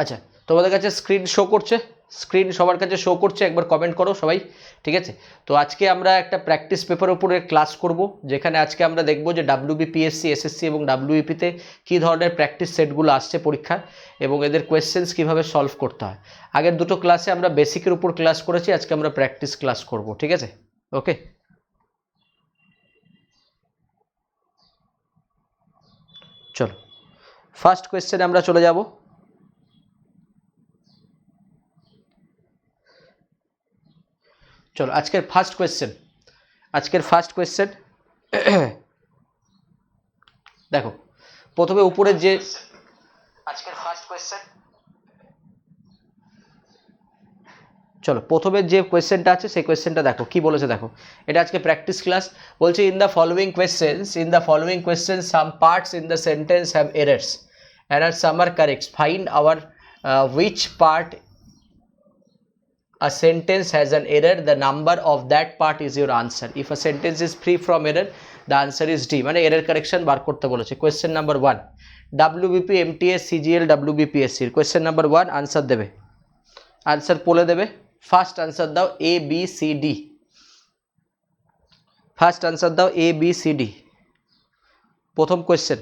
আচ্ছা, তোমাদের কাছে স্ক্রিন শো করছে? স্ক্রিন সবার কাছে শো করছে? একবার কমেন্ট করো সবাই। ঠিক আছে, তো আজকে আমরা একটা প্র্যাকটিস পেপার উপরে ক্লাস করব, যেখানে আজকে আমরা দেখব যে ডাব্লিউবিপিএসসি, এসএসসি এবং ডাব্লিউইপিতে কী ধরনের প্র্যাকটিস সেটগুলো আসছে পরীক্ষা এবং এদের কোয়েশ্চেন্স কীভাবে সলভ করতে হয়। আগের দুটো ক্লাসে আমরা বেসিকের উপর ক্লাস করেছি, আজকে আমরা প্র্যাকটিস ক্লাস করব। ঠিক আছে, ওকে। চলো ফার্স্ট কোয়েশ্চেনে আমরা চলে যাব। চলো আজকের ফার্স্ট কোয়েশ্চেন দেখো, প্রথমে উপরের যে আজকের ফার্স্ট কোয়েশ্চেন, চলো প্রথমের যে কোয়েশ্চেনটা আছে সেই কোয়েশ্চেনটা দেখো কি বলেছে। দেখো, এটা আজকে প্র্যাকটিস ক্লাস। বলছে in the following questions some parts in the sentence have errors and some are correct. Find our which part a sentence has an error, the number of that part is your answer. If a sentence is free from error, the answer is D. মানে error correction বার করতে বলেছে। Question number 1, WBP MTS CGL WBPSC এর question number 1 answer দেবে, answer বলে দেবে। First answer দাও A B C D, first answer দাও A B C D। প্রথম কোয়েশ্চেন,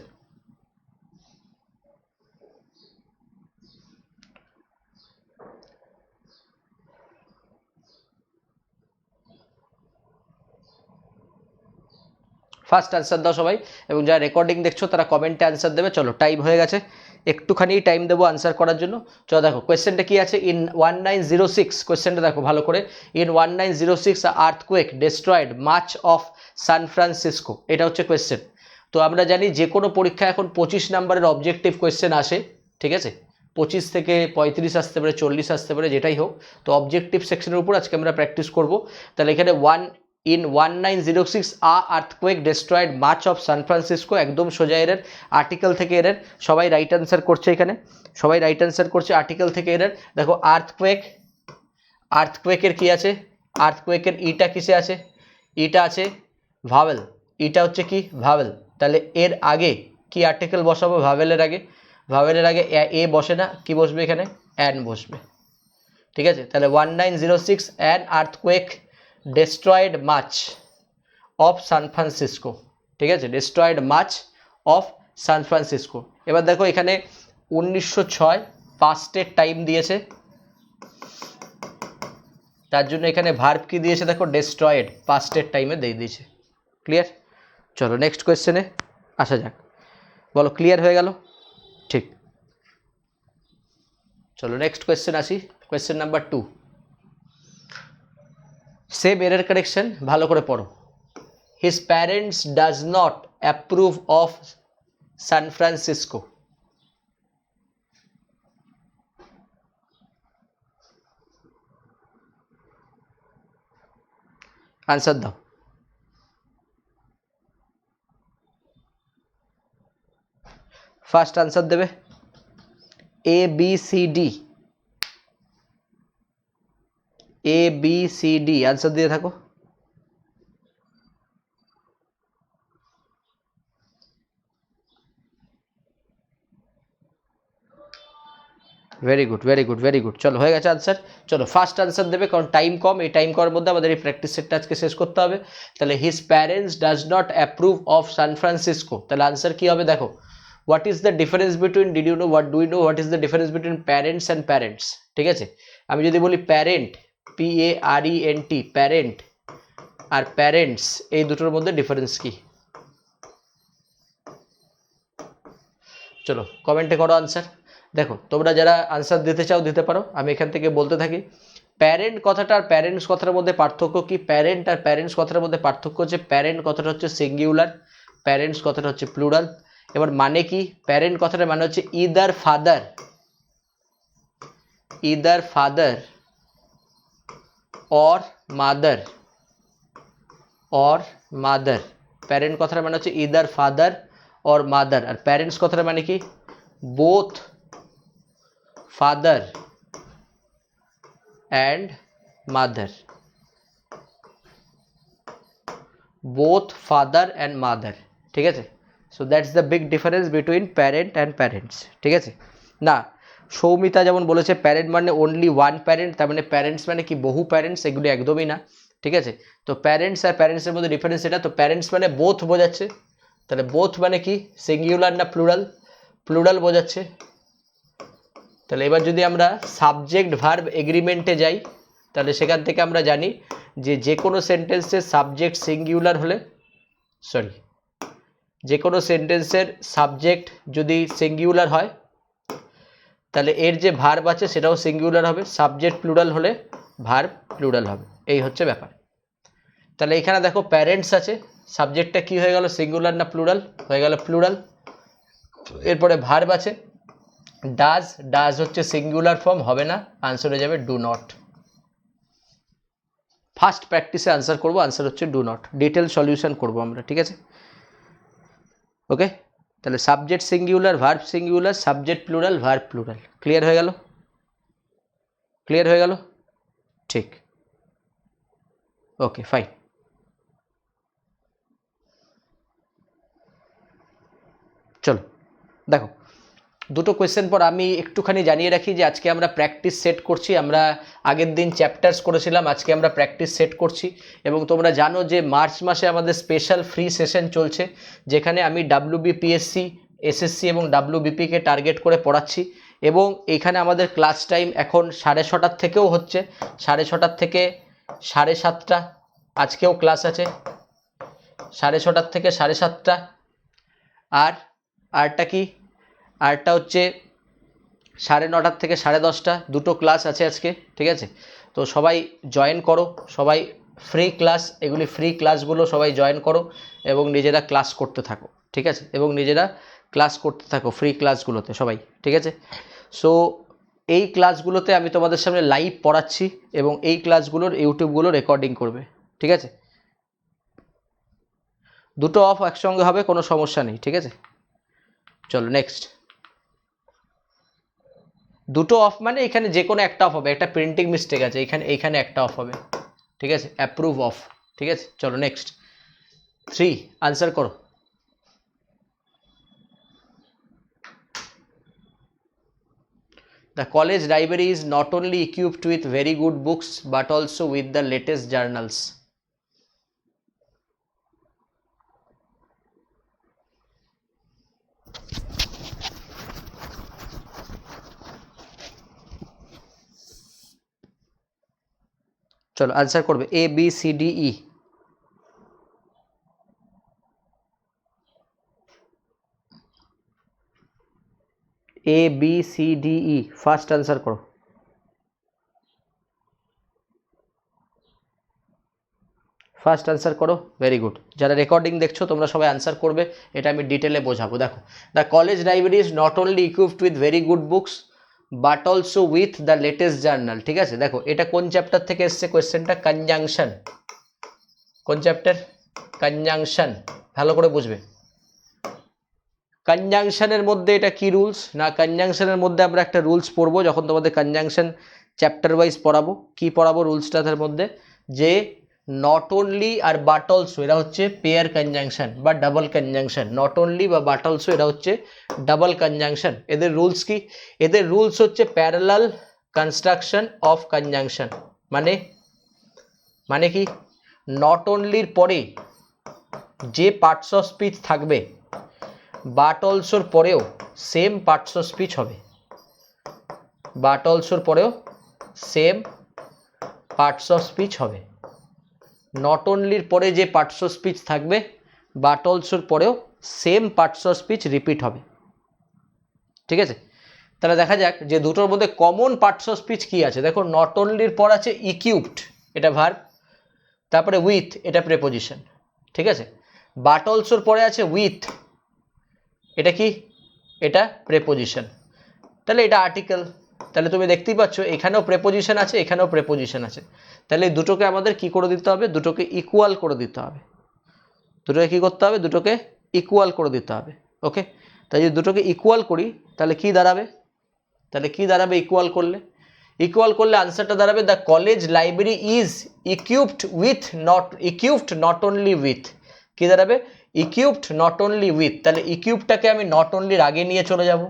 ফার্স্ট আনসার দাও সবাই, এবং যারা রেকর্ডিং দেখছো তারা কমেন্টে আনসার দেবে। চলো টাইম হয়ে গেছে, একটুখানি টাইম দেবো আনসার করার জন্য। চলো দেখো কোয়েশ্চেনটা কি আছে। ইন 1906, কোয়েশ্চেনটা দেখো ভালো করে। In 1906 earthquake destroyed much of San Francisco, এটা হচ্ছে কোয়েশ্চেন। তো আমরা জানি যে কোনো পরীক্ষা এখন 25 নাম্বারের অবজেক্টিভ কোয়েশ্চেন আসে, ঠিক আছে। 25 থেকে 35 আসতে পারে, 40 আসতে পারে, যেটাই হোক। তো অবজেক্টিভ সেকশনের উপর আজকে আমরা প্র্যাকটিস করব। তাহলে এখানে in 1906 a earthquake destroyed much of San Francisco, একদম সোজা এরর, আর্টিকেল থেকে এরর। সবাই রাইট অ্যান্সার করছে, এখানে সবাই রাইট অ্যান্সার করছে, আর্টিকেল থেকে এরর। দেখো আর্থকুয়েকের কি আছে, আর্থকুয়েকের ইটা কিসে আছে, ইটা আছে ভাওয়েল, ইটা হচ্ছে কি ভাওয়েল। তাহলে এর আগে কি আর্টিকেল বসাবো, ভাওয়েলের আগে, ভাওয়েলের আগে এ বসে না, কি বসবে এখানে, অ্যান বসবে। ঠিক আছে, তাহলে 1906 an earthquake destroyed much of San Francisco, ঠিক আছে, destroyed much of San Francisco। এবার দেখো এখানে 1906 পাস্টের টাইম দিয়েছে, তার জন্য এখানে ভার্ব কি দিয়েছে দেখো, destroyed, পাস্টের টাইমে দিয়ে দিয়েছে। ক্লিয়ার? চলো নেক্সট কোয়েশ্চেনে আসা যাক। বলো ক্লিয়ার হয়ে গেল? ঠিক। চলো নেক্সট কোয়েশ্চেন আসি, question number 2। Save error correction, ভালো করে পড়ো। His parents does not approve of San Francisco. Answer দাও। ফার্স্ট আনসার দেবে A B C D, A B C D answer দিয়ে থাকো। Very good, very good, very good. চলো হয়ে গেছে আনসার। চলো ফার্স্ট আনসার দেবে, কারণ টাইম কম, এই টাইম করার মধ্যে আমাদের এই প্র্যাকটিস সেটটা আজকে শেষ করতে হবে। তাহলে his parents does not approve of San Francisco, তাহলে আনসার কি হবে দেখো। What is the difference between, did you know, what do you know what is the difference between parents and parents? ঠিক আছে, আমি যদি বলি প্যারেন্ট, PARENT, প্যারেন্ট আর প্যারেন্টস, এই দুটোর মধ্যে ডিফারেন্স কি? চলো কমেন্টে করো আনসার। দেখো তোমরা যারা আনসার দিতে চাও দিতে পারো, আমি এখান থেকে বলতে থাকি। প্যারেন্ট কথাটা আর প্যারেন্টস কথার মধ্যে পার্থক্য কি? প্যারেন্ট আর প্যারেন্টস কথার মধ্যে পার্থক্য হচ্ছে প্যারেন্ট কথাটা হচ্ছে সিঙ্গুলার, প্যারেন্টস কথাটা হচ্ছে প্লুরাল। এবার মানে কি? প্যারেন্ট কথাটার মানে হচ্ছে either father or mother, parent কথাটার মানে হচ্ছে ইদার ফাদার অর মাদার। আর প্যারেন্টস কথাটার মানে কি? Both father and mother, both father and mother, ঠিক আছে। so that's the big difference between parent and parents, ঠিক আছে না। সৌমিতা যেমন বলেছে প্যারেন্ট মানে অনলি ওয়ান প্যারেন্ট, তার মানে প্যারেন্টস মানে কি বহু প্যারেন্টস, এগুলো একদমই না। ঠিক আছে, তো প্যারেন্টস আর প্যারেন্টসের মধ্যে ডিফারেন্স এটা। তো প্যারেন্টস মানে বোথ বোঝাচ্ছে, তাহলে বোথ মানে কি সিঙ্গুলার না প্লুরাল? প্লুরাল বোঝাচ্ছে। তাহলে এবার যদি আমরা সাবজেক্ট ভার্ব এগ্রিমেন্টে যাই, তাহলে সেখান থেকে আমরা জানি যে কোনো সেন্টেন্সের সাবজেক্ট সিঙ্গুলার হলে, সরি, যে কোনো সেন্টেন্সের সাবজেক্ট যদি সিঙ্গুলার হয় তাহলে এর যে ভার্ব আছে সেটাও সিঙ্গুলার হবে, সাবজেক্ট প্লুরাল হলে ভার্ব প্লুরাল হবে, এই হচ্ছে ব্যাপার। তাহলে এখানে দেখো প্যারেন্টস আছে, সাবজেক্টটা কি হয়ে গেল, সিঙ্গুলার না প্লুরাল? হয়ে গেল প্লুরাল। এরপরে ভার্ব আছে ডাজ, ডাজ হচ্ছে সিঙ্গুলার ফর্ম, হবে না, আনসার হয়ে যাবে ডু নট। ফার্স্ট প্র্যাকটিসে আনসার করবো, আনসার হচ্ছে ডু নট, ডিটেল সলিউশন করবো আমরা, ঠিক আছে। ওকে, তাহলে subject singular, verb singular, subject plural, verb plural. Clear হয়ে গেল? ক্লিয়ার হয়ে গেল? ঠিক, ওকে ফাইন। চলো দেখো, দুটো কোয়েশ্চেন পর আমি একটুখানি জানিয়ে রাখি যে আজকে আমরা প্র্যাকটিস সেট করছি। আমরা আগের দিন চ্যাপ্টার্স করেছিলাম, আজকে আমরা প্র্যাকটিস সেট করছি। এবং তোমরা জানো যে মার্চ মাসে আমাদের স্পেশাল ফ্রি সেশন চলছে, যেখানে আমি WBPSC, SSC এবং WBPকে টার্গেট করে পড়াচ্ছি। এবং এইখানে আমাদের ক্লাস টাইম এখন 6:30 থেকেও হচ্ছে, 6:30 থেকে 7:30। আজকেও ক্লাস আছে 6:30 থেকে 7:30। আর আরটা কি, আরটা হচ্ছে 9:30 থেকে 10:30, দুটো ক্লাস আছে আজকে, ঠিক আছে। তো সবাই জয়েন করো, সবাই ফ্রি ক্লাস, এগুলি ফ্রি ক্লাসগুলো সবাই জয়েন করো এবং নিজেরা ক্লাস করতে থাকো, ঠিক আছে, এবং নিজেরা ক্লাস করতে থাকো ফ্রি ক্লাসগুলোতে সবাই, ঠিক আছে। সো এই ক্লাসগুলোতে আমি তোমাদের সামনে লাইভ পড়াচ্ছি এবং এই ক্লাসগুলোর ইউটিউবগুলো রেকর্ডিং করবে, ঠিক আছে। দুটো অফ একসঙ্গে হবে, কোনো সমস্যা নেই, ঠিক আছে। চলো নেক্সট। দুটো অফ মানে এখানে যে কোনো একটা অফ হবে, একটা প্রিন্টিং মিস্টেক আছে এইখানে একটা অফ হবে, ঠিক আছে, অ্যাপ্রুভ অফ, ঠিক আছে। চলো নেক্সট 3 আনসার করো। The college library is not only equipped with very good books but also with the latest journals. চলো আনসার করবে ABCDE। ABCDE ফার্স্ট আনসার করো। ফার্স্ট আনসার করো, ভেরি গুড। যারা রেকর্ডিং দেখছো তোমরা সবাই আনসার করবে, এটা আমি ডিটেলে বোঝাবো। দেখো, the college library is not only equipped with very good books but also with the latest journal, ঠিক আছে। দেখো এটা কোন চ্যাপ্টার থেকে এসছে কোয়েশ্চেনটা, কনজাংশন। কোন চ্যাপ্টার? কনজাংশন, ভালো করে বুঝবে। কনজাংশনের মধ্যে এটা কি রুলস না, কনজাংশনের মধ্যে আমরা একটা রুলস পড়বো যখন তোমাদের কনজাংশন চ্যাপ্টার ওয়াইজ পড়াবো। কি পড়াবো রুলসটার মধ্যে, যে নট অনলি আর বাট অলসো এরা হচ্ছে পেয়ার কনজাংশন বা ডাবল কনজাংশন। নট অনলি বা বাট অলসো এরা হচ্ছে ডাবল কনজাংশন। এদের রুলস কি? এদের রুলস হচ্ছে প্যারালাল কনস্ট্রাকশন অফ কনজাংশন। মানে কি, নট অনলির পরে যে পার্টস অফ স্পিচ থাকবে বাট অলসোর পরেও সেম পার্টস অফ স্পিচ হবে। বাট অলসোর পরেও সেম পার্টস অফ স্পিচ হবে। নট অনলির পরে যে পার্টস অফ স্পিচ থাকবে বাট অলসোর পরেও same parts of speech repeat হবে, ঠিক আছে। তাহলে দেখা যাক যে দুটোর মধ্যে কমন পার্টস অফ স্পিচ কি আছে। দেখো, নট অনলির পর আছে ইকুইপড, এটা ভার্ব, তারপরে উইথ, এটা প্রেপোজিশন, ঠিক আছে। বাট অলসোর পরে আছে উইথ, এটা কি? এটা প্রেপোজিশন। তাহলে এটা আর্টিকেল। তাহলে তুমি দেখতেই পাচ্ছ এখানেও প্রেপোজিশন আছে, এখানেও প্রেপোজিশন আছে। তাহলে দুটোকে আমাদের কি করে দিতে হবে? দুটোকে ইকুয়াল করে দিতে হবে। দুটোকে কি করতে হবে? দুটোকে ইকুয়াল করে দিতে হবে, ওকে। তাই যদি দুটোকে ইকুয়াল করি তাহলে কি দাঁড়াবে? ইকুয়াল করলে আনসারটা দাঁড়াবে the college library is equipped not only with. কি দাঁড়াবে? Equipped not only with. তাহলে ইকুইপডটাকে আমি নট অনলির আগে নিয়ে চলে যাব,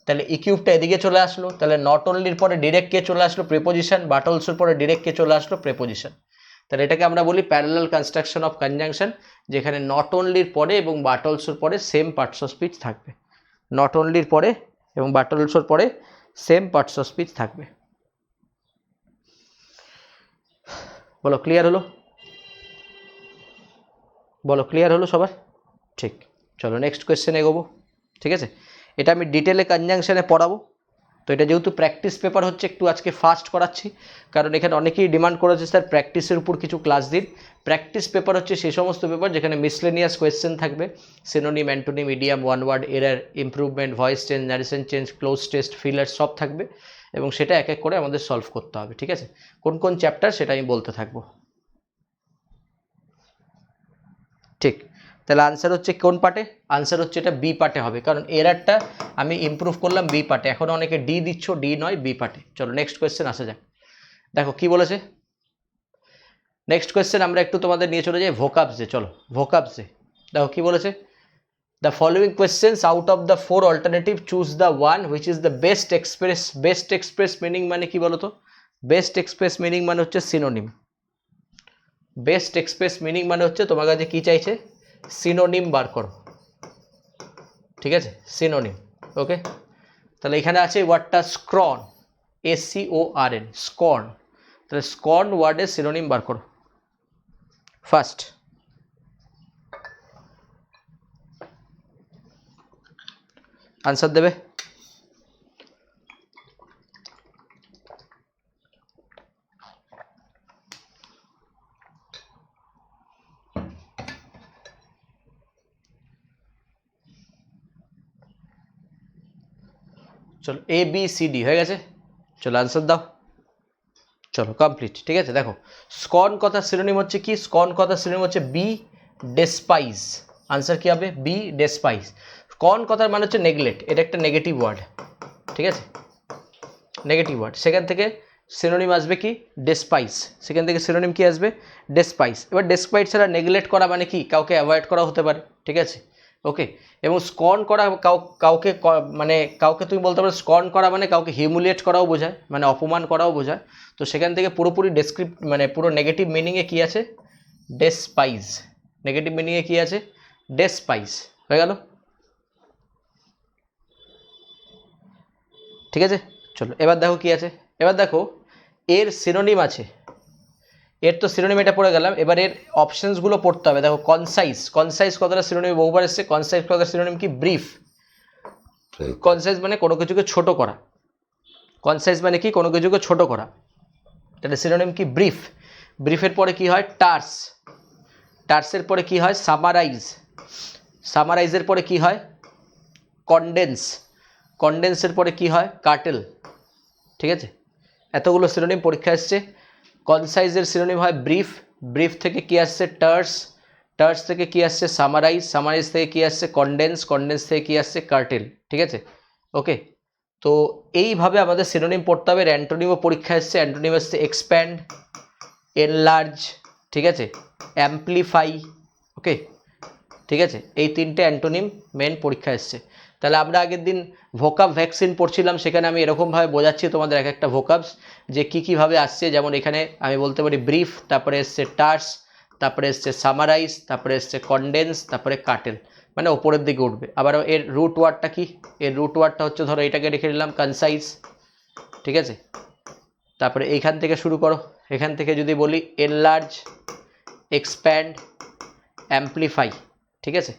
তাহলে ইকিউবটা এদিকে চলে আসলো, তাহলে নট অনলির পরে ডিরেক্ট কে চলে আসলো, প্রিপোজিশন, বাট অলসোর পরে ডিরেক্ট কে চলে আসলো, প্রিপোজিশন। তাহলে এটাকে আমরা বলি প্যারালাল কনস্ট্রাকশন অফ কনজাংশন, যেখানে নট অনলির পরে এবং বাট অলসোর পরে সেম পার্টস অফ স্পিচ থাকবে। নট অনলির পরে এবং বাট অলসোর পরে সেম পার্টস অফ স্পিচ থাকবে। বলো ক্লিয়ার হলো? বলো ক্লিয়ার হলো সবার? ঠিক, চলো নেক্সট কোয়েশ্চেন এগোবো। ঠিক আছে, এটা আমি ডিটেলে কনজাংশনে পড়াবো। তো এটা যেহেতু প্র্যাকটিস পেপার হচ্ছে, একটু আজকে ফাস্ট করাচ্ছি, কারণ এখানে অনেকেই ডিমান্ড করেছে স্যার প্র্যাকটিসের উপর কিছু ক্লাস দিন। প্র্যাকটিস পেপার হচ্ছে সেই সমস্ত পেপার যেখানে মিসলেনিয়াস কোয়েশ্চেন থাকবে, synonym, antonym, idiom, one word, error, improvement, voice change, narration change, cloze test, filler সব থাকবে, এবং সেটা এক এক করে আমাদের সলভ করতে হবে। ঠিক আছে, কোন কোন চ্যাপ্টার সেটা আমি বলতে থাকবো। ঠিক, তাহলে আনসার হচ্ছে কোন পার্টে? আনসার হচ্ছে এটা বি পার্টে হবে, কারণ এরারটা আমি ইমপ্রুভ করলাম বি পার্টে। এখন অনেকে ডি দিচ্ছ, ডি নয় বি পার্টে। চলো নেক্সট কোয়েশ্চেন আসা যাক। দেখো কি বলেছে নেক্সট কোয়েশ্চেন, আমরা একটু তোমাদের নিয়ে চলে যাই ভোকাবসে। চলো ভোকাবসে দেখো কি বলেছে। The following questions out of the four alternative choose the one which is the best express. Best express meaning মানে কি বলতো? বেস্ট এক্সপ্রেস মিনিং মানে হচ্ছে সিনোনিম। বেস্ট এক্সপ্রেস মিনিং মানে হচ্ছে তোমার কাছে কি চাইছে, সিনোনিম বার করো। ঠিক আছে, সিনোনিম। ওকে, তাহলে এখানে আছে ওয়ার্ডটা স্ক্রন, SCORN, স্কর্ন। তাহলে স্কর্ন ওয়ার্ডের সিনোনিম বার করো ফার্স্ট। আনসার দেবে। চলো ABCD হয়ে গেছে, চলো আনসার দাও। চলো কমপ্লিট। ঠিক আছে, দেখো স্কর্ন কথা সিনোনিম হচ্ছে কি? স্কর্ন কথা সিনোনিম হচ্ছে বি ডেসপাইজ। আনসার কি হবে? বি ডেসপাইজ। স্কর্ন কথার মানে হচ্ছে নেগলেক্ট, এটা একটা নেগেটিভ ওয়ার্ড। ঠিক আছে, নেগেটিভ ওয়ার্ড, সেখান থেকে সিনোনিম আসবে কি? ডেসপাইস। সেখান থেকে সিনোনিম কি আসবে? ডেসপাইস। এবার ডেসপাইস ছাড়া নেগলেক্ট করা মানে কি? কাউকে অ্যাভয়েড করা হতে পারে। ঠিক আছে, ওকে। এবং স্কর্ন করা কাউকে মানে কাউকে তুমি বলতে পারো স্কর্ন করা মানে কাউকে হিউমিলিয়েট করাও বোঝায়, মানে অপমান করাও বোঝায়। তো সেখান থেকে পুরোপুরি মানে পুরো নেগেটিভ মিনিংয়ে কি আছে? ডেসপাইস। নেগেটিভ মিনিংয়ে কি আছে? ডেসপাইস। হয়ে গেল? ঠিক আছে, চলো এবার দেখো কি আছে। এবার দেখো এর সিনোনিম আছে, এর তো সিনোনিম এটা পড়ে গেলাম। এবার এর অপশনসগুলো পড়তে হবে। দেখো কনসাইজ, কনসাইজ কথাটা সিনোনিম বহুবার এসছে। কনসাইজ কথাটা সিনোনিম কি? ব্রিফ। কনসাইজ মানে কোনো কিছুকে ছোট করা। কনসাইজ মানে কি? কোনো কিছুকে ছোট করা। তাহলে সিনোনিম কি? ব্রিফ। ব্রিফের পরে কি হয়? টার্স। টার্সের পরে কি হয়? সামারাইজ। সামারাইজের পরে কি হয়? কনডেন্স। কনডেন্সের পরে কি হয়? কার্টেল। ঠিক আছে, এতগুলো সিনোনিম পরীক্ষা এসছে। কনসাইজের সিনোনিম হয় ব্রিফ। ব্রিফ থেকে কি আসছে? টার্স। টার্স থেকে কি আসছে? সামারাইজ। সামারাইজ থেকে কি আসছে? কনডেন্স। কনডেন্স থেকে কি আসছে? কার্টেল। ঠিক আছে, ওকে। তো এইভাবে আমাদের সিনোনিম পড়তে হবে। অ্যান্টোনিমও পরীক্ষা এসছে। অ্যান্টোনিম আসছে এক্সপ্যান্ড, এনলার্জ, ঠিক আছে, অ্যাম্পলিফাই। ওকে, ঠিক আছে, এই তিনটে অ্যান্টোনিম মেন পরীক্ষা এসছে। তাহলে আমরা আগের দিন ভোকাব ভ্যাকসিন পড়ছিলাম, সেখানে আমি এরকমভাবে বোঝাচ্ছি তোমাদের এক একটা ভোকাবস যে কীভাবে আসছে। যেমন এখানে আমি বলতে পারি ব্রিফ, তারপরে এসছে টার্স, তারপরে এসছে সামারাইজ, তারপরে এসছে কনডেন্স, তারপরে কাটেল, মানে ওপরের দিকে উঠবে। আবার এর রুট ওয়ার্ডটা কি? এর রুট ওয়ার্ডটা হচ্ছে, ধরো এটাকে রেখে নিলাম কনসাইজ। ঠিক আছে, তারপরে এইখান থেকে শুরু করো। এখান থেকে যদি বলি এনলার্জ, এক্সপ্যান্ড, অ্যাম্পলিফাই। ঠিক আছে,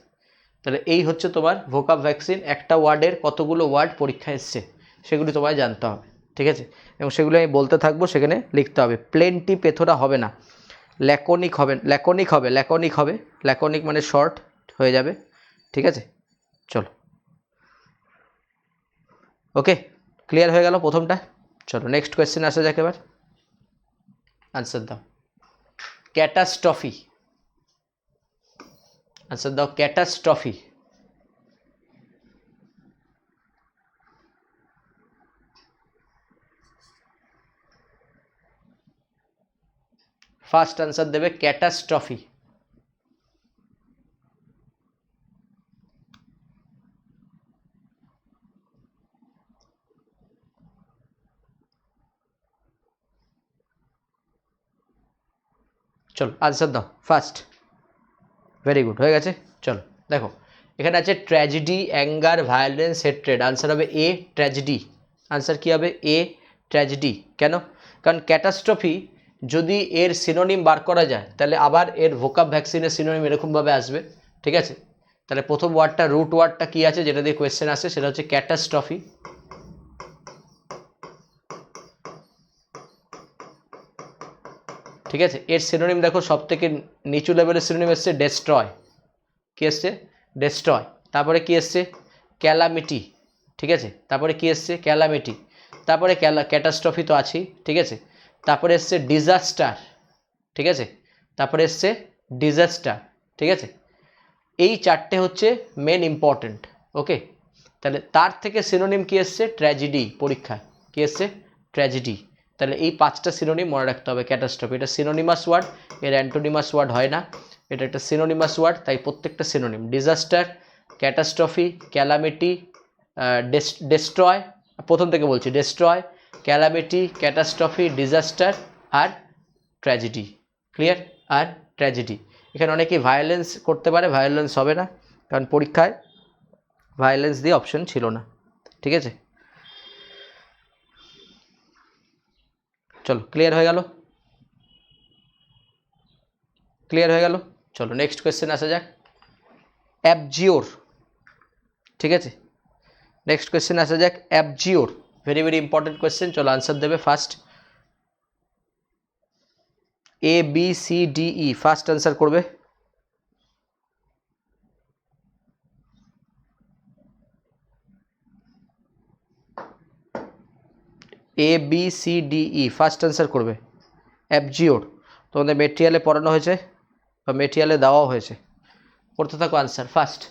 তাহলে এই হচ্ছে তোমার ভোকাব ভ্যাকসিন। একটা ওয়ার্ডের কতগুলো ওয়ার্ড পরীক্ষা এসছে সেগুলি তোমায় জানতে হবে। ঠিক আছে, এবং সেগুলো আমি বলতে থাকবো, সেখানে লিখতে হবে। প্লেনটি পেথোরা হবে না, ল্যাকনিক হবে, ল্যাকনিক হবে, ল্যাকনিক হবে। ল্যাকনিক মানে শর্ট হয়ে যাবে। ঠিক আছে, চলো ওকে, ক্লিয়ার হয়ে গেল প্রথমটা। চলো নেক্সট কোয়েশ্চেন আসা যাক। এবার আনসার দাও। ক্যাটাস্ট্রফি। আনসার দাও। ক্যাটাস্ট্রফি। ফার্স্ট আনসার দেবে ক্যাটাস্ট্রফি। চলো আনসার দাও ফার্স্ট। ভেরি গুড, হয়ে গেছে। চলো দেখো এখানে আছে tragedy, anger, violence, hatred. Answer হবে এ ট্র্যাজেডি। আনসার কী হবে? A tragedy. কেন? কারণ ক্যাটাস্ট্রফি যদি এর সিনোনিম বার করা যায় তাহলে আবার এর ভোকাব ভ্যাকসিনের সিনোনিম এরকমভাবে আসবে, ঠিক আছে? তাহলে প্রথম ওয়ার্ডটা রুট ওয়ার্ডটা কী আছে যেটা দিয়ে কোয়েশ্চেন আসে, সেটা হচ্ছে ক্যাটাস্ট্রফি। ঠিক আছে, এর সিনোনিম দেখো সব থেকে নিচু লেভেলের সিনোনিম এসছে ডেস্ট্রয়। কী এসছে? ডেস্ট্রয়। তারপরে কী এসছে? ক্যালামিটি। ঠিক আছে, তারপরে কী এসছে? ক্যালামিটি। তারপরে ক্যাটাস্ট্রফি তো আছেই, ঠিক আছে। তারপরে এসছে ডিজাস্টার, ঠিক আছে। তারপরে এসছে ডিজাস্টার, ঠিক আছে। এই চারটে হচ্ছে মেন ইম্পর্টেন্ট, ওকে। তাহলে তার থেকে সিনোনিম কী এসছে? ট্র্যাজেডি। পরীক্ষায় কী এসছে? ট্র্যাজেডি। তাহলে এই পাঁচটা সিনোনিম মনে রাখতে হবে। ক্যাটাস্ট্রফি এটা সিনোনিমাস ওয়ার্ড, এর অ্যান্টোনিমাস ওয়ার্ড হয় না, এটা একটা সিনোনিমাস ওয়ার্ড, তাই প্রত্যেকটা synonym. Disaster, catastrophe, calamity, destroy, প্রথম থেকে বলছি, ডেস্ট্রয়, ক্যালামিটি, ক্যাটাস্ট্রফি, ডিজাস্টার আর ট্র্যাজেডি। ক্লিয়ার? আর ট্র্যাজেডি। এখানে অনেকেই ভায়োলেন্স করতে পারে, ভায়োলেন্স হবে না কারণ পরীক্ষায় ভায়োলেন্স দিয়ে অপশন ছিল না, ঠিক আছে। চলো ক্লিয়ার হয়ে গেল? ক্লিয়ার হয়ে গেল? চলো নেক্সট কোয়েশ্চেন আসা যাক। অ্যাবজিওর, ঠিক আছে। নেক্সট কোয়েশ্চেন আসা যাক abjure. Very very important question. চলো আনসার দেবে first. A B C D E, first answer করবে। A B C D E, first answer করবে অ্যাবজিওর। তোমাদের মেটেরিয়ালে পড়ানো হয়েছে বা মেটেরিয়ালে দেওয়াও হয়েছে, করতে থাকো আনসার ফার্স্ট।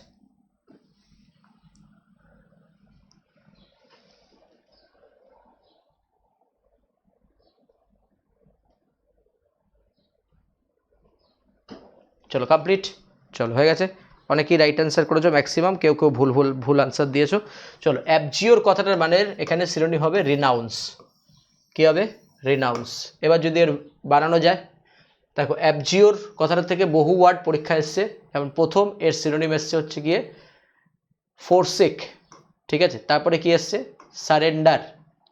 চলো কমপ্লিট। চলো হয়ে গেছে। অনেকেই রাইট অ্যান্সার করেছো ম্যাক্সিমাম, কেউ কেউ ভুল আনসার দিয়েছো। চলো অ্যাবজিওর কথাটার মানে এখানে সিনোনিম হবে রিনাউন্স। কী হবে? রিনাউন্স। এবার যদি এর বানানো যায়, দেখো অ্যাবজিওর কথাটা থেকে বহু ওয়ার্ড পরীক্ষা এসছে, যেমন প্রথম এর সিনোনিম এসছে হচ্ছে গিয়ে ফোরসেক, ঠিক আছে। তারপরে কি এসছে? সারেন্ডার,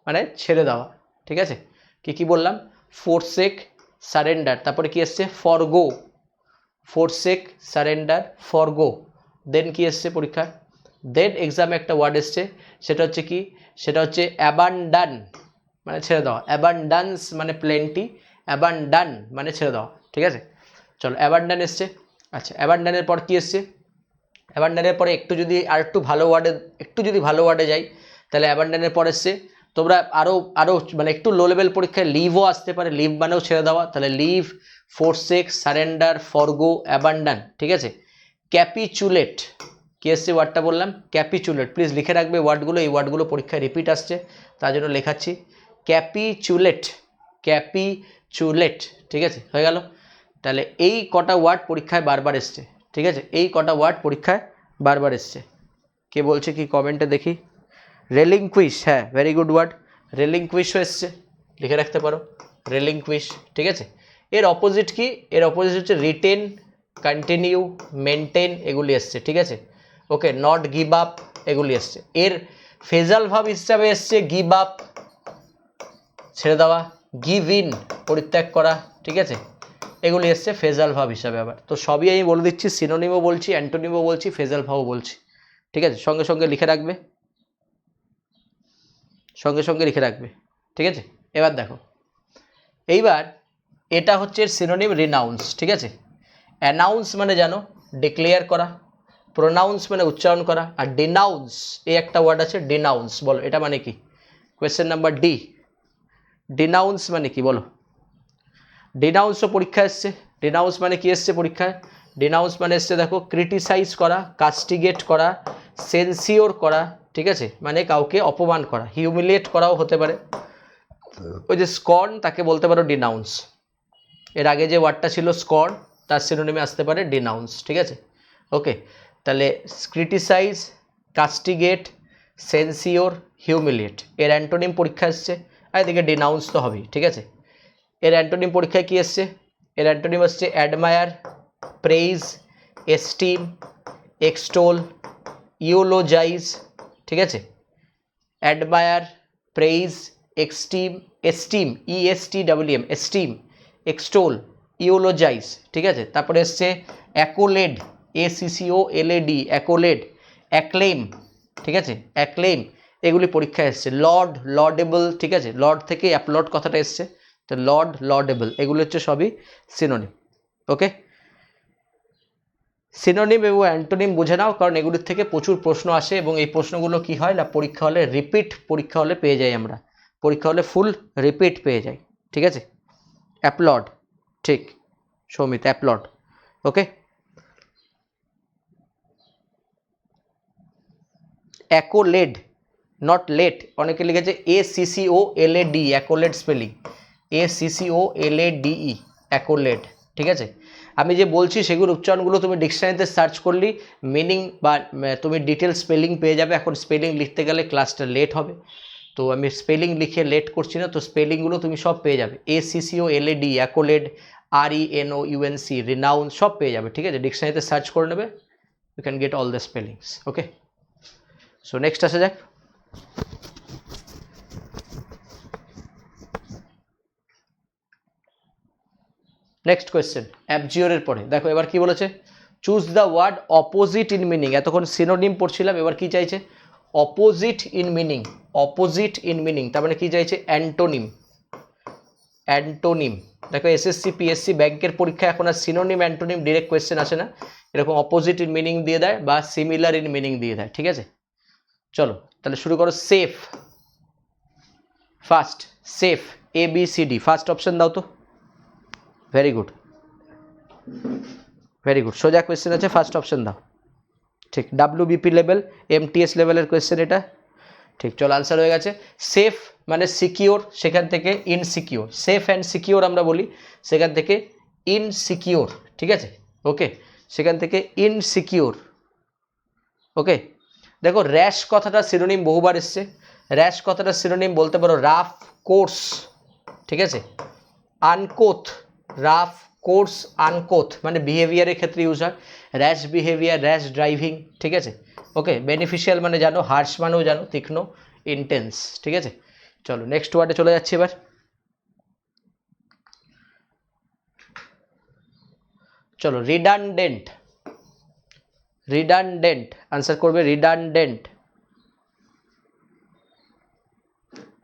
মানে ছেড়ে দেওয়া, ঠিক আছে। কি বললাম? ফোরসেক, সারেন্ডার। তারপরে কি এসছে? ফরগো, ফোরসেক, সারেন্ডার, ফরগো। দেন কি এসছে পরীক্ষা? দেন এক্সামে একটা ওয়ার্ড এসছে, সেটা হচ্ছে কি? সেটা হচ্ছে অ্যাবান্ডান, মানে ছেড়ে দেওয়া। অ্যাবান্ডান্স মানে প্লেন্টি, অ্যাবান্ডান মানে ছেড়ে দেওয়া, ঠিক আছে। চলো অ্যাবান্ডান এসছে। আচ্ছা অ্যাবান্ডানের পর কি এসছে? অ্যাবান্ডানের পরে একটু যদি ভালো ওয়ার্ডে যাই, তাহলে অ্যাবান্ডানের পর এসছে, তোমরা আরও মানে একটু লো লেভেল পরীক্ষায় লিভও আসতে পারে, লিভ মানেও ছেড়ে দেওয়া। তাহলে লিভ, ফোরসেক, সারেন্ডার, ফরগো, অ্যাবান্ডান, ঠিক আছে। ক্যাপিচুলেট, কি এসছে ওয়ার্ডটা বললাম? ক্যাপিচুলেট। প্লিজ লিখে রাখবে ওয়ার্ডগুলো, এই ওয়ার্ডগুলো পরীক্ষায় রিপিট আসছে, তার জন্য লেখাচ্ছি। ক্যাপিচুলেট, ক্যাপিচুলেট, ঠিক আছে, হয়ে গেল। তাহলে এই কটা ওয়ার্ড পরীক্ষায় বারবার এসছে, ঠিক আছে। এই কটা ওয়ার্ড পরীক্ষায় বারবার এসছে। কে বলছে কি কমেন্টে দেখি? রেলিংকুইশ, হ্যাঁ ভেরি গুড ওয়ার্ড। রেলিংকুইশও এসছে, লিখে রাখতে পারো রেলিংকুইশ, ঠিক আছে। এর অপোজিট কি? এর অপোজিট হচ্ছে রিটেন, কন্টিনিউ, মেনটেন, এগুলি এসছে, ঠিক আছে। ওকে, নট গিভ আপ, এগুলি এসছে। এর ফেজাল ভাব হিসাবে এসছে গিভ আপ, ছেড়ে দেওয়া, গিভ ইন, পরিত্যাগ করা, ঠিক আছে। এগুলি এসছে ফেজাল ভাব হিসাবে। আবার তো সবই আমি বলে দিচ্ছি, সিনোনিমও বলছি, অ্যান্টোনিমও বলছি, ফেজাল ভাবও বলছি, ঠিক আছে। সঙ্গে সঙ্গে লিখে রাখবে, সঙ্গে সঙ্গে লিখে রাখবে, ঠিক আছে। এবার দেখো, এইবার এটা হচ্ছে সিনোনিম রিনাউন্স, ঠিক আছে। অ্যানাউন্স মানে জানো ডিক্লেয়ার করা, প্রোনাউন্স মানে উচ্চারণ করা, আর ডিনাউন্স এই একটা ওয়ার্ড আছে ডিনাউন্স। বলো এটা মানে কি? কোয়েশ্চেন নাম্বার ডি, ডিনাউন্স মানে কি বলো? ডিনাউন্সও পরীক্ষা এসছে। ডিনাউন্স মানে কি এসছে পরীক্ষায়? ডিনাউন্স মানে এসছে দেখো ক্রিটিসাইজ করা, কাস্টিগেট করা, সেন্সিওর করা, ঠিক আছে, মানে কাউকে অপমান করা, হিউমিলিয়েট করাও হতে পারে। ওই যে স্কর্ন, তাকে বলতে পারো ডিনাউন্স। এর আগে যে ওয়ার্ডটা ছিল স্কর্ন, তার সিনোনিমে আসতে পারে ডিনাউন্স, ঠিক আছে। ওকে, তাহলে ক্রিটিসাইজ, কাস্টিগেট, সেন্সিওর, হিউমিলিয়েট, এর অ্যান্টোনিম পরীক্ষা এসছে। আর এদিকে ডিনাউন্স তো হবেই, ঠিক আছে। এর অ্যান্টোনিম পরীক্ষায় কি এসছে? এর অ্যান্টোনিম হচ্ছে admire, praise, esteem, extol, eulogize, ঠিক আছে। Admire, praise, esteem ESTEM, esteem, extol, eulogize, ঠিক আছে। তারপরে এসছে অ্যাকোলেড, ACCOLAD, অ্যাকোলেড, অ্যাক্লেম, ঠিক আছে, অ্যাক্লেম, এগুলি পরীক্ষায় এসছে। লর্ড, লর্ডেবল, ঠিক আছে, লর্ড থেকে অ্যাপ্লড কথাটা এসছে, তো লর্ড, লর্ডেবল, এগুলো হচ্ছে সবই সিনোনিম। ওকে, সিনোনিম এবং অ্যান্টোনিম বুঝে নাও, কারণ এগুলির থেকে প্রচুর প্রশ্ন আসে এবং এই প্রশ্নগুলো কি হয় না পরীক্ষা হলে রিপিট, পরীক্ষা হলে পেয়ে যাই আমরা, পরীক্ষা হলে ফুল রিপিট পেয়ে যাই, ঠিক আছে। অ্যাপ্লড, ঠিক, সৌমিত, অ্যাপ্লড। ওকে, অ্যাকোলেড, নট লেট, অনেকে লিখেছে ACCOLAD, অ্যাকোলেড স্পেলিং ACCOLADE, অ্যাকোলেড, ঠিক আছে। আমি যে বলছি সেগুলো উচ্চারণগুলো তুমি ডিকশনারিতে সার্চ করলি মিনিং বা তুমি ডিটেল স্পেলিং পেয়ে যাবে। এখন স্পেলিং লিখতে গেলে ক্লাসটা লেট হবে, তো আমি স্পেলিং লিখে লেট করছি না, তো স্পেলিংগুলো তুমি সব পেয়ে যাবে। ACCOLAD, অ্যাকোলেড, RENOUNC, রিনাউন, সব পেয়ে যাবে, ঠিক আছে। ডিকশনারিতে সার্চ করে নেবে, you can get all the spellings. Okay, so next আসা যাক। নেক্সট কোয়েশ্চেন, অ্যাবজিওরের পরে দেখো এবার কি বলেছে, choose the word opposite in meaning. এতক্ষণ সিনোনিম পড়ছিলাম, এবার কি চাইছে, opposite in meaning. Opposite in meaning তার মানে কি চাইছে, অ্যান্টোনিম। অ্যান্টোনিম, দেখো SSC PSC ব্যাংকের পরীক্ষা এখন আর সিনোনিম অ্যান্টোনিম ডিরেক্ট কোয়েশ্চেন আসে না, এরকম অপোজিট ইন মিনিং দিয়ে দেয় বা সিমিলার ইন মিনিং দিয়ে দেয়, ঠিক আছে। চলো তাহলে শুরু করো। Safe, first, safe, ABCD, first option দাও তো। ভেরি গুড, ভেরি গুড, সোজা কোয়েশ্চেন আছে, ফার্স্ট অপশন দাও, ঠিক। WBP লেভেল, MTS লেভেলের কোয়েশ্চেন এটা, ঠিক। চলো আনসার হয়ে গেছে। সেফ মানে সিকিওর, সেখান থেকে ইনসিকিওর, সেফ অ্যান্ড সিকিওর আমরা বলি, সেখান থেকে ইনসিকিওর, ঠিক আছে। ওকে, সেখান থেকে ইনসিকিওর। ওকে, দেখো র্যাশ কথাটা সিনোনিম বহুবার এসছে, র্যাশ কথাটা সিনোনিম বলতে পারো রাফ, কোর্স, ঠিক আছে। আনকোথ, রাফ, কোর্স, আনকোথ মানে বিহেভিয়ারের ক্ষেত্রে ইউজ হয়। র্যাশ বিহেভিয়ার, র্যাশ ড্রাইভিং, ঠিক আছে। ওকে, বেনিফিশিয়াল মানে জানো, হার্শ মানেও জানো, তীক্ষ্ণ, ইন্টেন্স, ঠিক আছে। চলো নেক্সট ওয়ার্ডে চলে যাচ্ছি এবার। চলো, রিডান্ডেন্ট, রিডান্ডেন্ট, আনসার করবে রিডান্ডেন্ট।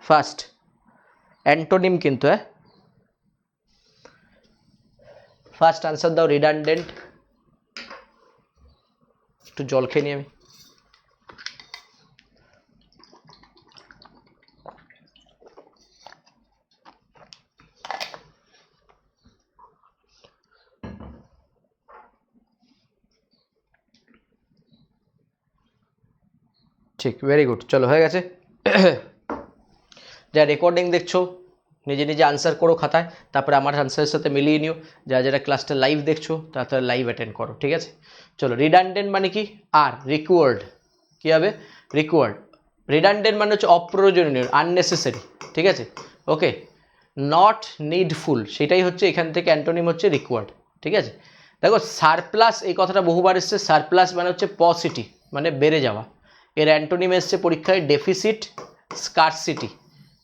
ফার্স্ট অ্যান্টোনিম কিন্তু, হ্যাঁ, ফার্স্ট আনসার দাও রিডান্ডেন্ট। একটু জল খেয়ে নিই আমি। ঠিক, ভেরি গুড, চলো হয়ে গেছে। যা রেকর্ডিং দেখছো নিজে নিজে আনসার করো খাতায়, তারপরে আমার আনসারের সাথে মিলিয়ে নিও। যারা যারা ক্লাসটা লাইভ দেখছো তারা লাইভ অ্যাটেন্ড করো, ঠিক আছে। চলো, রিডান্ডেন্ট মানে কি, আর রিকোয়ার্ড, কী হবে, রিকোয়ার্ড। রিডান্ডেন্ট মানে হচ্ছে অপ্রয়োজনীয়, আননেসেসারি, ঠিক আছে। ওকে, নট নিডফুল, সেটাই হচ্ছে এখান থেকে অ্যান্টোনিম হচ্ছে রিকোয়ার্ড, ঠিক আছে। দেখো সারপ্লাস, এই কথাটা বহুবার এসছে, সারপ্লাস মানে হচ্ছে পসিটি, মানে বেড়ে যাওয়া। এর অ্যান্টোনিম এসছে পরীক্ষায় ডেফিসিট, স্কারসিটি,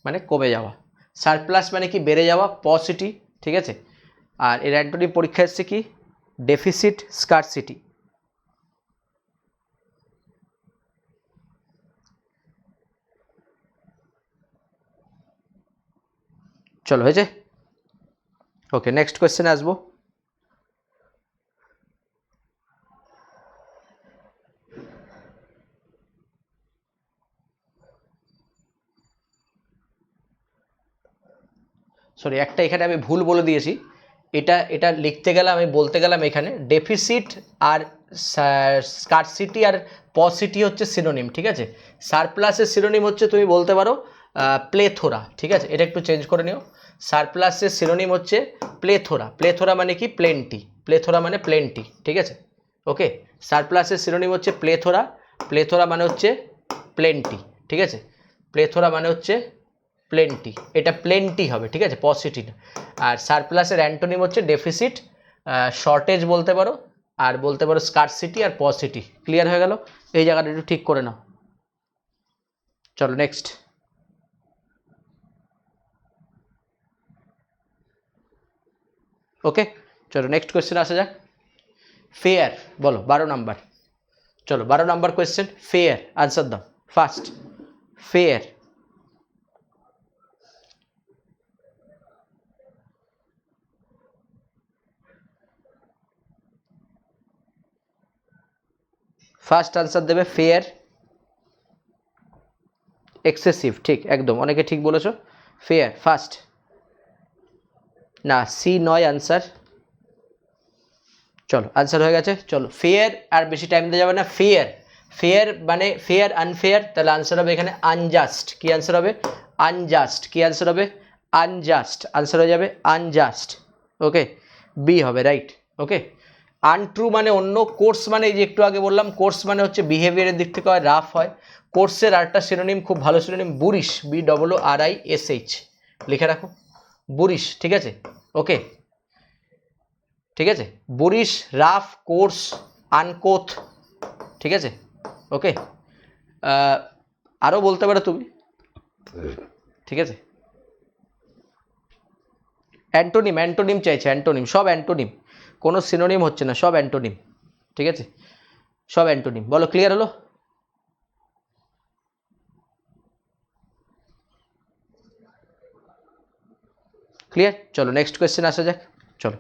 মানে কমে যাওয়া। সারপ্লাস মানে কি, বেড়ে যাওয়া, পসিটি, ঠিক আছে। আর এর অ্যান্টোনিম পরীক্ষা এসছে কি, ডেফিসিট, স্কারসিটি। চলো হয়েছে। ওকে, নেক্সট কোয়েশ্চেনে আসবো। সরি, একটা এখানে আমি ভুল বলে দিয়েছি, এটা এটা লিখতে গেলাম, আমি বলতে গেলাম এখানে ডেফিসিট আর স্কারসিটি আর পসিটি হচ্ছে সিনোনিম, ঠিক আছে। সারপ্লাসের সিনোনিম হচ্ছে তুমি বলতে পারো প্লেথোরা, ঠিক আছে। এটা একটু চেঞ্জ করে নিও। সারপ্লাসের সিনোনিম হচ্ছে প্লেথোরা। প্লেথোরা মানে কি, প্লেন্টি। প্লেথোরা মানে প্লেন্টি, ঠিক আছে। ওকে, সারপ্লাসের সিনোনিম হচ্ছে প্লেথোরা। প্লেথোরা মানে হচ্ছে প্লেন্টি, ঠিক আছে। প্লেথোরা মানে হচ্ছে প্লেন্টি, এটা প্লেন্টি হবে, ঠিক আছে, পসিটি না। আর সারপ্লাসের অ্যান্টোনিম হচ্ছে ডেফিসিট, শর্টেজ বলতে পারো, আর বলতে পারো স্কারসিটি আর পসিটি। ক্লিয়ার হয়ে গেল? এই জায়গাটা একটু ঠিক করে নাও। চলো নেক্সট। ওকে, চলো নেক্সট কোয়েশ্চেন আসা যাক। ফেয়ার বলো 12 নাম্বার। চলো 12 নাম্বার কোয়েশ্চেন, ফেয়ার আনসার দাও ফার্স্ট। ফেয়ার, ফার্স্ট আনসার দেবে ফেয়ার। এক্সেসিভ, ঠিক একদম, অনেকে ঠিক বলেছো। ফেয়ার ফার্স্ট, না সি নয় আনসার। চলো আনসার হয়ে গেছে। চলো ফেয়ার, আর বেশি টাইম দেওয়া যাবে না। ফেয়ার, ফেয়ার মানে ফেয়ার আনফেয়ার, তাহলে আনসার হবে এখানে আনজাস্ট। কি আনসার হবে? আনজাস্ট। কি আনসার হবে? আনজাস্ট। আনসার হয়ে যাবে আনজাস্ট। ওকে, বি হবে, রাইট। ওকে, আনট্রু মানে অন্য, কোর্স মানে এই যে একটু আগে বললাম, কোর্স মানে হচ্ছে বিহেভিয়ারের দিক থেকে হয়, রাফ হয়। কোর্সের আরেকটা সিনোনিম, খুব ভালো সিনোনিম, বুরিশ, BRISH, লিখে রাখো, বুরিশ, ঠিক আছে। ওকে, ঠিক আছে, বুরিশ, রাফ, কোর্স, আনকোথ, ঠিক আছে। ওকে, আরও বলতে পারো তুমি, ঠিক আছে। অ্যান্টোনিম, অ্যান্টোনিম চাইছে, অ্যান্টোনিম, সব অ্যান্টোনিম, কোনো সিনোনিম হচ্ছে না, সব অ্যান্টোনিম, ঠিক আছে, সব অ্যান্টোনিম। বলো ক্লিয়ার হলো? ক্লিয়ার? চলো নেক্সট কোয়েশ্চেন আসা যাক। চলো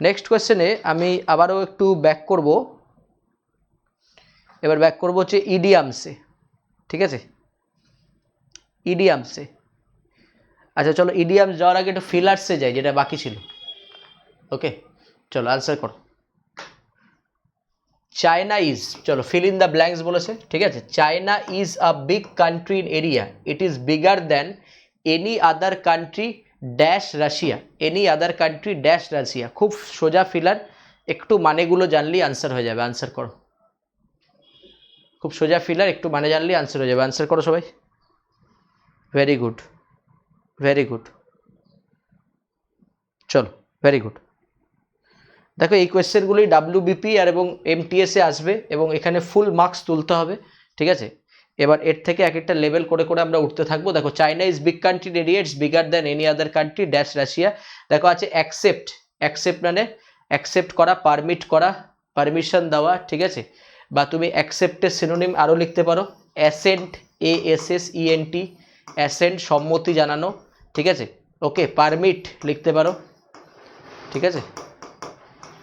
নেক্সট কোয়েশ্চেনে আমি আবারও একটু ব্যাক করব, এবার ব্যাক করব হচ্ছে ইডিয়ামসে, ঠিক আছে, ইডিয়ামসে। আচ্ছা চলো ইডিয়ামস যাওয়ার আগে একটু ফিলার্সে যাই, যেটা বাকি ছিল। ওকে, চলো আনসার করো। চায়না ইজ, চলো ফিল ইন দ্য ব্ল্যাঙ্কস বলেছে, ঠিক আছে। China is a big country in area, it is bigger than any other country dash Russia, any other country dash Russia. খুব সোজা ফিলার, একটু মানেগুলো জানলেই আনসার হয়ে যাবে। আনসার করো, খুব সোজা ফিলার, একটু মানে জানলেই আনসার হয়ে যাবে। আনসার করো সবাই। ভেরি গুড, ভেরি গুড, চলো ভেরি গুড। দেখো এই কোয়েশ্চেনগুলি WBP আর এবং MTS-এ আসবে, এবং এখানে ফুল মার্কস তুলতে হবে, ঠিক আছে। এবার এর থেকে এক একটা লেভেল করে করে আমরা উঠতে থাকবো। দেখো China is big country area, it's bigger than any other country dash Russia. দেখো আছে অ্যাকসেপ্ট, অ্যাকসেপ্ট মানে অ্যাকসেপ্ট করা, পারমিট করা, পারমিশন দেওয়া, ঠিক আছে। বা তুমি অ্যাকসেপ্টের সিনোনিম আরও লিখতে পারো, অ্যাসেন্ট, ASSENT, অ্যাসেন্ট সম্মতি জানানো, ঠিক আছে। ওকে, পারমিট লিখতে পারো, ঠিক আছে।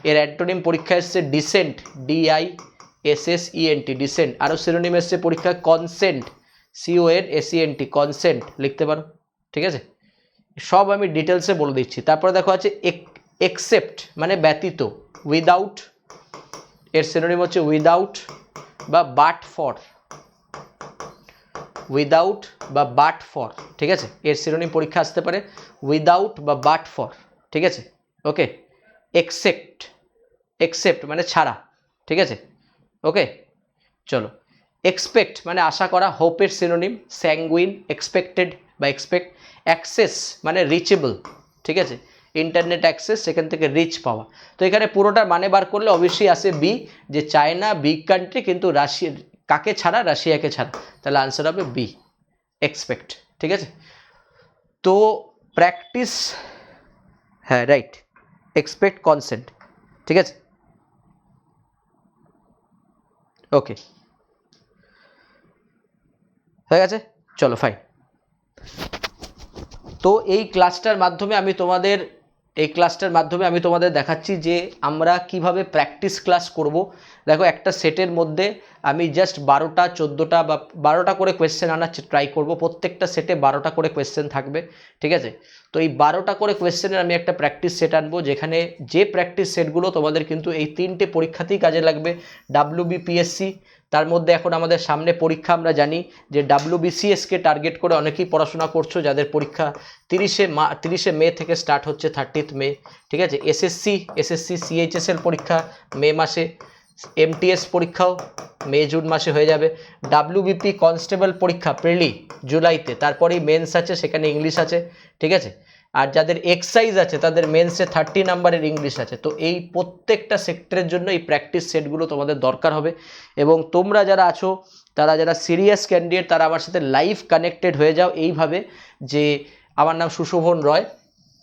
এর অ্যান্টোনিম পরীক্ষা এসছে ডিসেন্ট, DISSENT, ডিসেন্ট। আরও সিনোনিম এসছে পরীক্ষায় কনসেন্ট, CONSENT, কনসেন্ট লিখতে পারো, ঠিক আছে। সব আমি ডিটেলসে বলে দিচ্ছি। তারপরে দেখো আছে এক্সেপ্ট মানে ব্যতীত, উইদাউট, এর সিনোনিম হচ্ছে উইদাউট বা বাট ফর, উইদাউট বা বাট ফর, ঠিক আছে। এর সিনোনিম পরীক্ষা আসতে পারে উইদাউট বা বাট ফর, ঠিক আছে। ওকে, এক্সেপ্ট, এক্সেপ্ট মানে ছাড়া, ঠিক আছে। ওকে, চলো এক্সপেক্ট মানে আশা করা, হোপের সিনোনিম স্যাঙ্গুইন, এক্সপেক্টেড বা এক্সপেক্ট। অ্যাক্সেস মানে রিচেবল, ঠিক আছে, ইন্টারনেট অ্যাক্সেস, সেখান থেকে রিচ পাওয়া। তো এখানে পুরোটা মানে বার করলে অবশ্যই আসে বি, যে চায়না বিগ কান্ট্রি, কিন্তু রাশিয়া কাকে ছাড়া? রাশিয়াকে ছাড়া। তাহলে আনসার হবে বি, এক্সপেক্ট, ঠিক আছে। তো প্র্যাকটিস, হ্যাঁ রাইট, এক্সপেক্ট কনসেন্ট, ঠিক আছে। ওকে, হয়ে গেছে, চলো ফাইন। তো এই ক্লাসটার মাধ্যমে আমি তোমাদের দেখাচ্ছি যে আমরা কিভাবে প্র্যাকটিস ক্লাস করব। দেখো একটা সেটের মধ্যে আমি জাস্ট 12টা 14টা বা 12টা করে কোয়েশ্চেন আনার ট্রাই করব। প্রত্যেকটা সেটে 12টা করে কোয়েশ্চেন থাকবে, ঠিক আছে। তো এই 12টা করে কোয়েশ্চেনের আমি একটা প্র্যাকটিস সেট আনবো, যেখানে যে প্র্যাকটিস সেটগুলো তোমাদের কিন্তু এই 3টে পরীক্ষাতেই কাজে লাগবে। WBPSC, তার মধ্যে এখন আমাদের সামনে পরীক্ষা, আমরা জানি যে WBCS-কে টার্গেট করে অনেকেই পড়াশোনা করছো, যাদের পরীক্ষা 30শে মে থেকে স্টার্ট হচ্ছে, 30th মে, ঠিক আছে। SSC CHS এর পরীক্ষা মে মাসে, MTS পরীক্ষাও মে জুন মাসে হয়ে যাবে। ডাব্লিউবিপি কনস্টেবল পরীক্ষা প্রিলি জুলাইতে, তারপরেই মেন্স আছে, সেখানে ইংলিশ আছে, ঠিক আছে। আর যাদের এক্সাইজ আছে তাদের মেন্সে 30 নাম্বারের ইংলিশ আছে। তো এই প্রত্যেকটা সেক্টরের জন্য এই প্র্যাকটিস সেটগুলো তোমাদের দরকার হবে। এবং তোমরা যারা আছো, তারা যারা সিরিয়াস ক্যান্ডিডেট, তারা আমার সাথে লাইভ কানেক্টেড হয়ে যাও এইভাবে, যে আমার নাম সুশোভন রয়,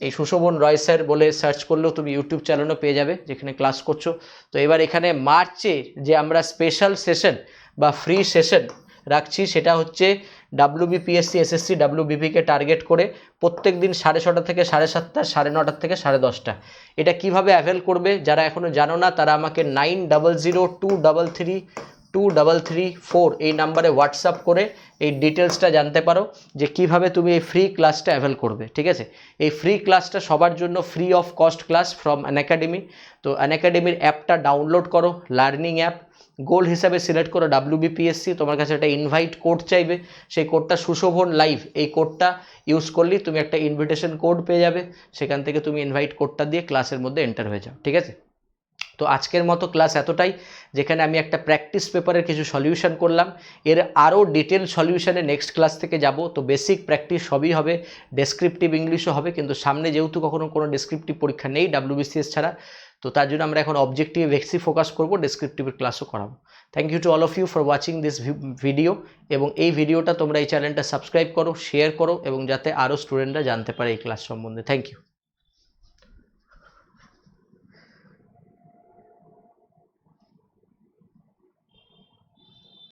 এই সুশোভন রয় স্যার বলে সার্চ করলেও তুমি ইউটিউব চ্যানেলও পেয়ে যাবে যেখানে ক্লাস করছো। তো এবার এখানে মার্চে যে আমরা স্পেশাল সেশন বা ফ্রি সেশন রাখছি, সেটা হচ্ছে ডাব্লিউবিপিএসসি এসএসসি ডাব্লিউবিপিকে টার্গেট করে প্রত্যেক দিন 6:30 থেকে 7:30, 9:30 থেকে 10:30। এটা কিভাবে অ্যাভেল করবে যারা এখনও জানো না, তারা আমাকে 9002332334 এই নাম্বারে হোয়াটসঅ্যাপ করে এই ডিটেলসটা জানতে পারো যে কিভাবে তুমি এই ফ্রি ক্লাসটা অ্যাভেল করবে, ঠিক আছে। এই ফ্রি ক্লাসটা সবার জন্য free of cost class from Unacademy. তো আনএকাডেমির অ্যাপটা ডাউনলোড করো, লার্নিং অ্যাপ, গোল হিসাবে সিলেক্ট করো ডাব্লিউবিপিএসসি, তোমার কাছে একটা ইনভাইট কোড চাইবে, সেই কোডটা সুশোভন লাইভ, এই কোডটা ইউজ করলেই তুমি একটা ইনভিটেশন কোড পেয়ে যাবে, সেখান থেকে তুমি ইনভাইট কোডটা দিয়ে ক্লাসের মধ্যে এন্টার হয়ে যাও, ঠিক আছে। তো আজকের মতো ক্লাস এতটাই, যেখানে আমি একটা প্র্যাকটিস পেপারের কিছু সলিউশন করলাম। এর আরও ডিটেল সলিউশনে নেক্সট ক্লাস থেকে যাব। তো বেসিক প্র্যাকটিস সবই হবে, ডেসক্রিপটিভ ইংলিশও হবে, কিন্তু সামনে যেহেতু কখনো কোনো ডেসক্রিপটিভ পরীক্ষা নেই ডাব্লিউবিসিএস ছাড়া, তো তার জন্য আমরা এখন অবজেক্টিভ বেশি ফোকাস করব, ডেসক্রিপটিভের ক্লাসও করাবো। Thank you to all of you for watching this video. এবং এই ভিডিওটা তোমরা এই চ্যানেলটা সাবস্ক্রাইব করো, শেয়ার করো, এবং যাতে আরও স্টুডেন্টরা জানতে পারে এই ক্লাস সম্বন্ধে। Thank you.